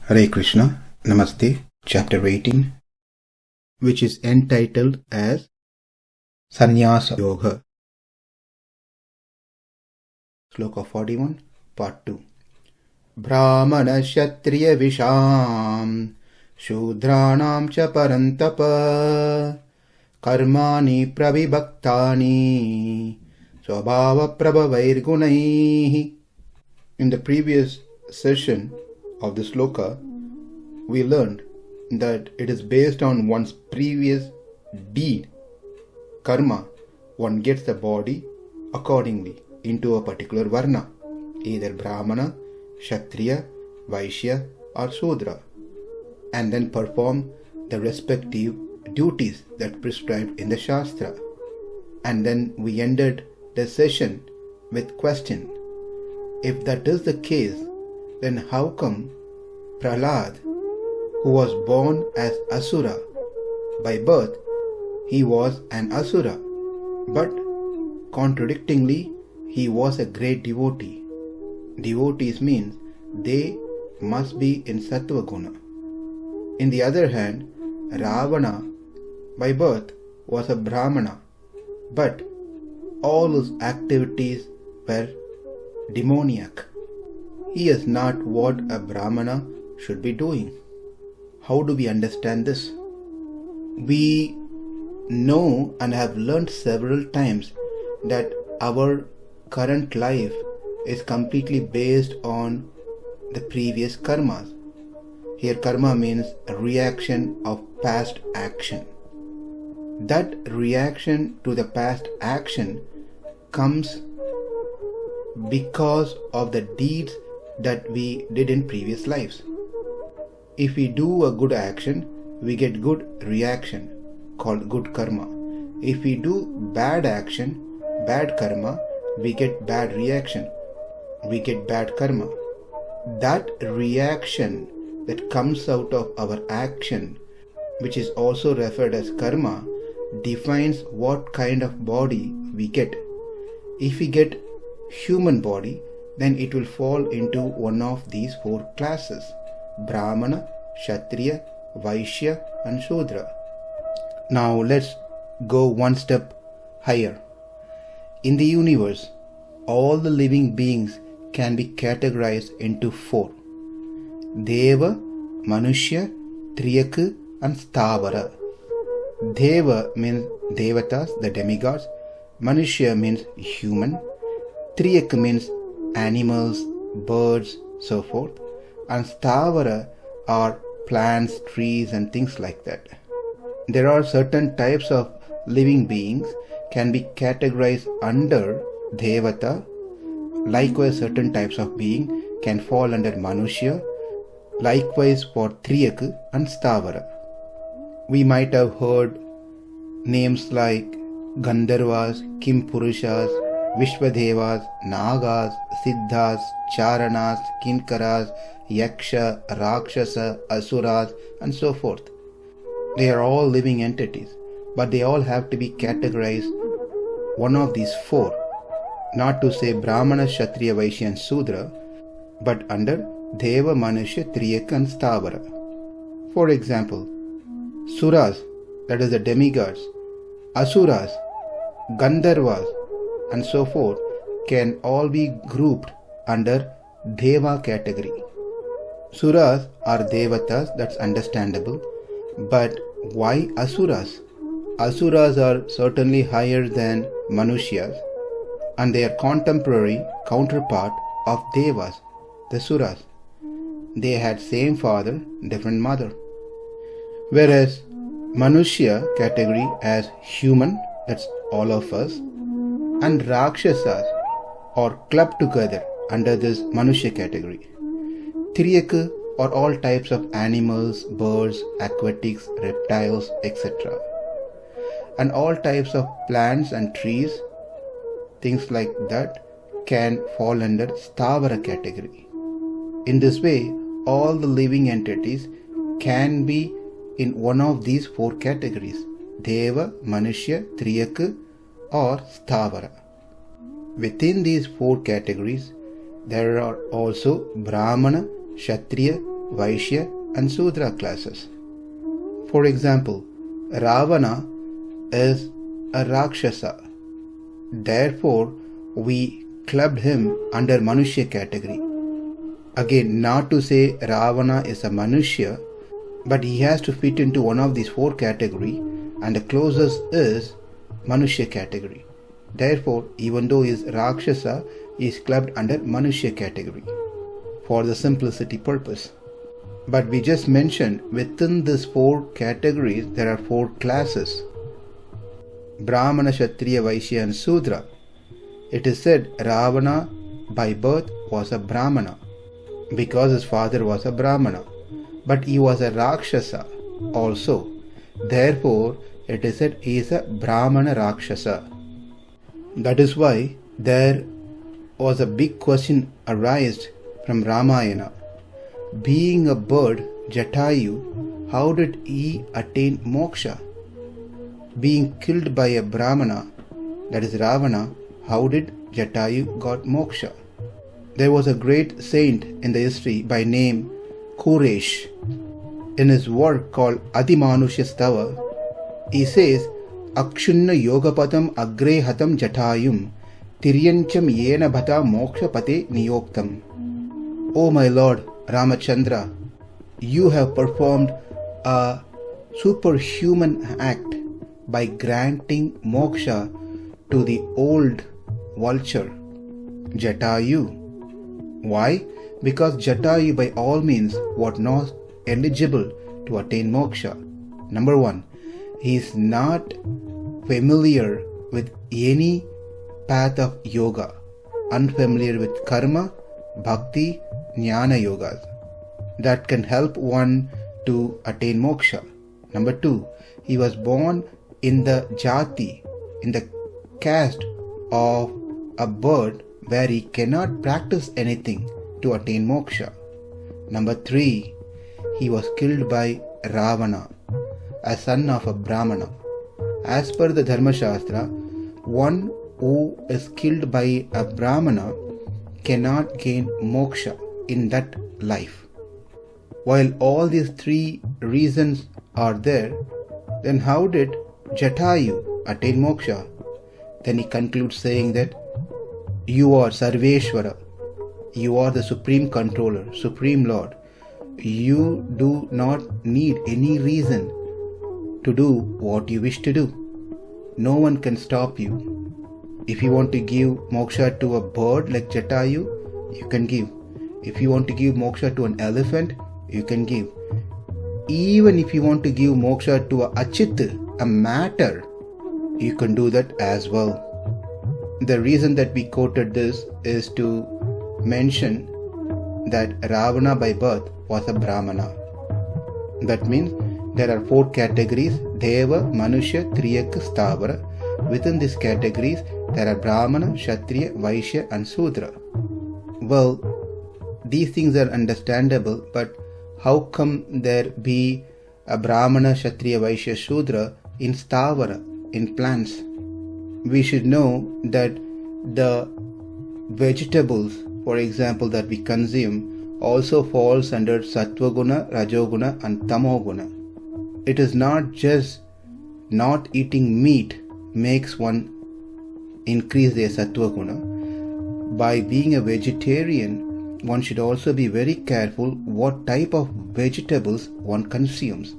Hare Krishna, Namaste, Chapter 18, which is entitled as Sannyasa Yoga. Sloka 41, Part 2. Brāhmaṇa-kṣatriya-viśāṁ śūdrāṇāṁ ca paran-tapa karmāṇi pravibhaktāni svabhāva-prabhavair guṇaiḥ. In the previous session of the sloka, we learned that it is based on one's previous deed, karma. One gets the body accordingly into a particular varna, either brāhmana, kshatriya, vaisya or śūdra, and then perform the respective duties that prescribed in the shastra. And then we ended the session with question: if that is the case, then how come Prahlad, who was born as Asura, by birth he was an Asura, but contradictingly he was a great devotee? Devotees means they must be in sattva guna. In the other hand, Ravana by birth was a brāhmana, but all his activities were demoniac. He is not what a brāhmana should be doing. How do we understand this? We know and have learnt several times that our current life is completely based on the previous karmas. Here karma means a reaction of past action. That reaction to the past action comes because of the deeds that we did in previous lives. If we do a good action, we get good reaction called good karma. If we do bad action, bad karma, we get bad reaction, we get bad karma. That reaction that comes out of our action, which is also referred as karma, defines what kind of body we get. If we get human body, then it will fall into one of these four classes: Brāhmana, Kshatriya, Vaisya and Śūdra. Now let's go one step higher. In the universe, all the living beings can be categorized into four: Deva, Manushya, Triyak and Sthavara. Deva means Devatas, the demigods. Manushya means human. Triyak means animals, birds, so forth. And Sthavara are plants, trees and things like that. There are certain types of living beings can be categorized under Devata. Likewise, certain types of being can fall under Manushya. Likewise for Triyak and Sthavara. We might have heard names like Gandharvas, Kimpurushas, Vishwadevas, Nagas, Siddhas, Charanas, Kinkaras, Yaksha, Rakshasa, Asuras and so forth. They are all living entities, but they all have to be categorized one of these four, not to say Brāhmana, Kshatriya-Vaisya and Śūdra, but under Deva, Manushya, Triyak and Sthavara. For example, Suras, that is the demigods, Asuras, Gandharvas and so forth can all be grouped under Deva category. Suras are Devatas, that's understandable, but why Asuras? Asuras are certainly higher than Manushyas and they are contemporary counterpart of Devas, the Suras. They had same father, different mother. Whereas Manushya category as human, that's all of us, and Rakshasas are clubbed together under this Manushya category. Triyak are all types of animals, birds, aquatics, reptiles, etc. And all types of plants and trees, things like that, can fall under Sthavara category. In this way, all the living entities can be in one of these four categories: Deva, Manushya, Triyak or Sthavara. Within these four categories, there are also Brāhmana, Kshatriya, Vaishya and Śūdra classes. For example, Ravana is a Rakshasa. Therefore, we clubbed him under Manushya category. Again, not to say Ravana is a Manushya, but he has to fit into one of these four categories, and the closest is Manushya category. Therefore, even though he is Rakshasa, he is clubbed under Manushya category for the simplicity purpose. But we just mentioned within these four categories there are four classes: Brāhmaṇa-kṣatriya-viśāṁ and Śūdra. It is said Ravana by birth was a Brāhmana because his father was a Brāhmana, but he was a Rakshasa also. Therefore, it is said he is a Brāhmaṇa-Rakṣasa. That is why there was a big question arised from Ramayana. Being a bird, Jatayu, how did he attain moksha? Being killed by a Brahmana, that is Ravana, how did Jatayu got moksha? There was a great saint in the history by name Kuresh. In his work called Adimanushya Stava, he says, Akshunna yogapatam agre hatam Jatayum tiryancham yena bhata moksha pate niyoktam. O my Lord Ramachandra, you have performed a superhuman act by granting moksha to the old vulture, Jatayu. Why? Because Jatayu by all means was not eligible to attain moksha. Number one, he is not familiar with any path of yoga, unfamiliar with karma, bhakti, jnana yogas that can help one to attain moksha. Number two, he was born in the jati, in the caste of a bird where he cannot practice anything to attain moksha. Number three, he was killed by Ravana, a son of a Brahmana. As per the Dharma Shastra, one who is killed by a Brahmana cannot gain moksha in that life. While all these three reasons are there, then how did Jatayu attain moksha? Then he concludes saying that you are Sarveshwara, you are the Supreme Controller, Supreme Lord. You do not need any reason to do what you wish to do. No one can stop you. If you want to give moksha to a bird like Jatayu, you can give. If you want to give moksha to an elephant, you can give. Even if you want to give moksha to a achit, a matter, you can do that as well. The reason that we quoted this is to mention that Ravana by birth was a Brahmana. That means there are four categories: Deva, Manushya, Triyak, Stavara. Within these categories, there are Brāhmaṇa, Kṣatriya, Vaishya and Śūdra. Well, these things are understandable, but how come there be a Brāhmaṇa, Kṣatriya, Vaishya, Śūdra in Stavara, in plants? We should know that the vegetables, for example, that we consume also falls under Sattva Guna, Rajoguna and Tamoguna. It is not just not eating meat makes one increase their Sattva Guna. By being a vegetarian, one should also be very careful what type of vegetables one consumes,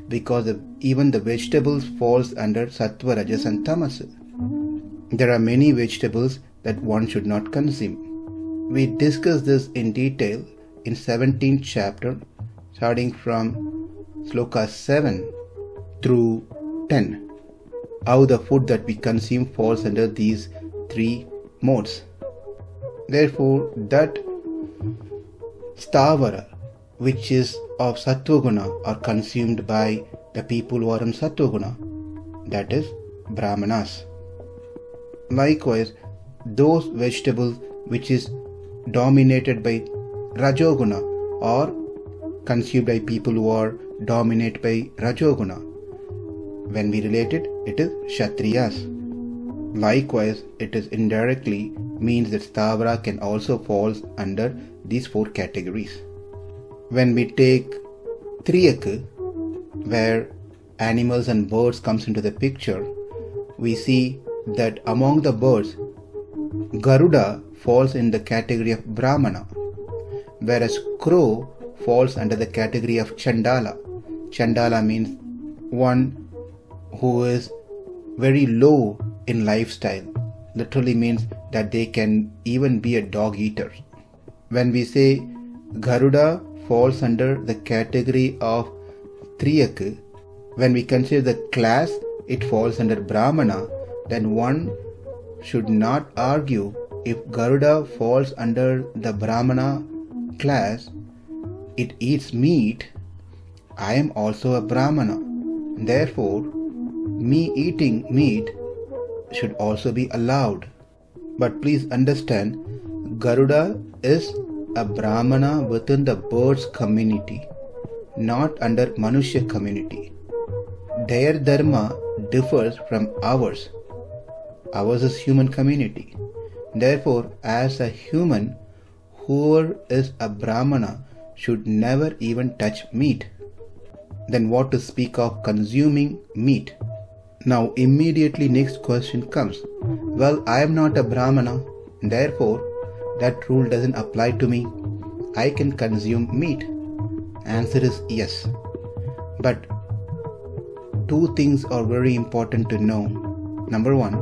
because even the vegetables falls under Sattva, Rajas and Tamas. There are many vegetables that one should not consume. We discuss this in detail in 17th chapter, starting from Sloka 7 through 10. How the food that we consume falls under these three modes. Therefore, that Stavara, which is of Sattva Guna, are consumed by the people who are in Sattva Guna, that is Brāhmaṇas. Likewise, those vegetables which is dominated by Rajoguna are consumed by people who are dominated by Rajoguna. When we relate it, it is Kṣatriyas. Likewise, it is indirectly means that Stavara can also fall under these four categories. When we take Triyak, where animals and birds comes into the picture, we see that among the birds, Garuda falls in the category of Brāhmaṇa, whereas crow falls under the category of Chandala. Chandala means one who is very low in lifestyle. Literally means that they can even be a dog eater. When we say Garuda falls under the category of Triyak, when we consider the class it falls under Brāhmaṇa, then one should not argue if Garuda falls under the Brāhmaṇa class, it eats meat, I am also a Brāhmaṇa. Therefore, me eating meat should also be allowed. But please understand, Garuda is a Brāhmaṇa within the birds community, not under Manushya community. Their dharma differs from ours. Ours is human community. Therefore, as a human, whoever is a Brāhmaṇa should never even touch meat. Then what to speak of consuming meat? Now immediately next question comes. Well, I am not a Brāhmaṇa, therefore that rule doesn't apply to me. I can consume meat. Answer is yes. But two things are very important to know. Number one,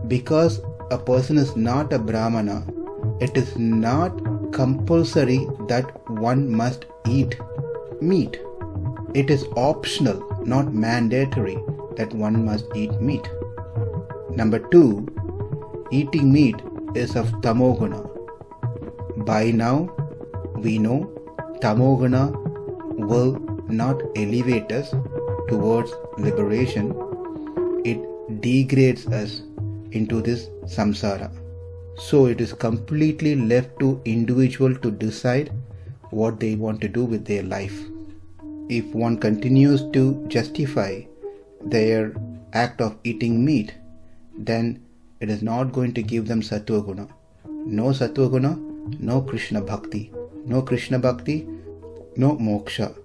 because a person is not a Brāhmaṇa, it is not compulsory that one must eat meat. It is optional, not mandatory that one must eat meat. Number two, eating meat is of tamoguna. By now, we know tamoguna will not elevate us towards liberation. It degrades us into this samsara. So it is completely left to individual to decide what they want to do with their life. If one continues to justify their act of eating meat, then it is not going to give them sattva guna. No sattva guna, no Krishna bhakti. No Krishna bhakti, no moksha.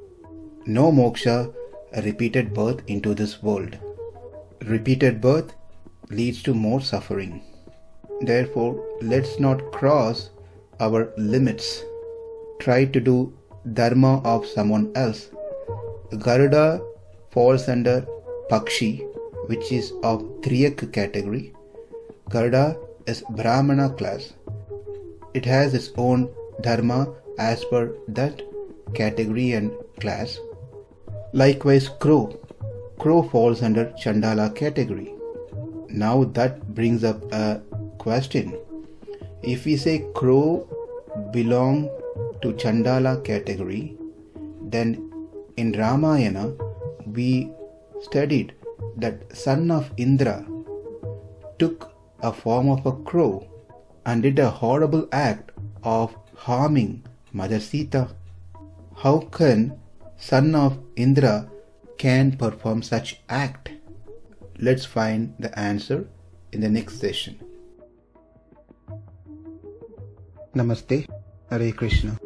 No moksha, a repeated birth into this world. Repeated birth leads to more suffering. Therefore, let's not cross our limits. Try to do dharma of someone else. Garuda falls under Pakshi, which is of Triyak category. Garuda is Brāhmaṇa class. It has its own dharma as per that category and class. Likewise, crow. Crow falls under Chandala category. Now that brings up a question. If we say crow belong to Chandala category, then in Ramayana we studied that son of Indra took a form of a crow and did a horrible act of harming Mother Sita. How can son of Indra can perform such act? Let's find the answer in the next session. Namaste. Hare Krishna.